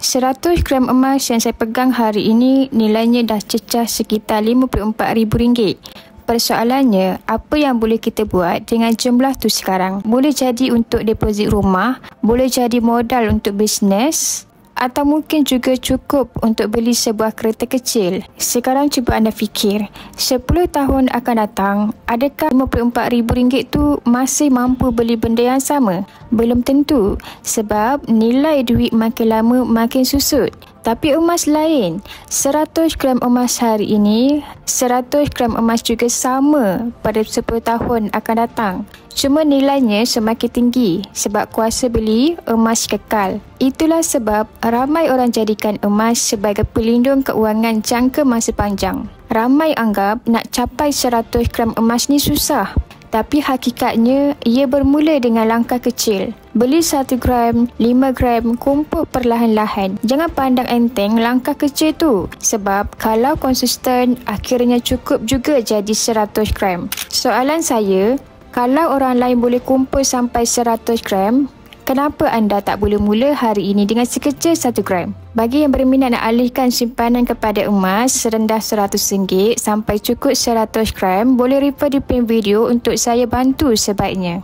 100 gram emas yang saya pegang hari ini nilainya dah cecah sekitar RM54,000. Persoalannya, apa yang boleh kita buat dengan jumlah tu sekarang? Boleh jadi untuk deposit rumah, boleh jadi modal untuk bisnes, atau mungkin juga cukup untuk beli sebuah kereta kecil. Sekarang cuba anda fikir, 10 tahun akan datang, adakah RM54,000 tu masih mampu beli benda yang sama? Belum tentu, sebab nilai duit makin lama makin susut. Tapi emas lain, 100 gram emas hari ini, 100 gram emas juga sama pada 10 tahun akan datang. Cuma nilainya semakin tinggi sebab kuasa beli emas kekal. Itulah sebab ramai orang jadikan emas sebagai pelindung keuangan jangka masa panjang. Ramai anggap nak capai 100 gram emas ni susah. Tapi hakikatnya, ia bermula dengan langkah kecil. Beli 1 gram, 5 gram, kumpul perlahan-lahan. Jangan pandang enteng langkah kecil tu. Sebab kalau konsisten, akhirnya cukup juga jadi 100 gram. Soalan saya, kalau orang lain boleh kumpul sampai 100 gram, kenapa anda tak boleh mula hari ini dengan sekecil 1 gram? Bagi yang berminat nak alihkan simpanan kepada emas serendah RM100 sampai cukup 100 gram, boleh refer di pin video untuk saya bantu sebaiknya.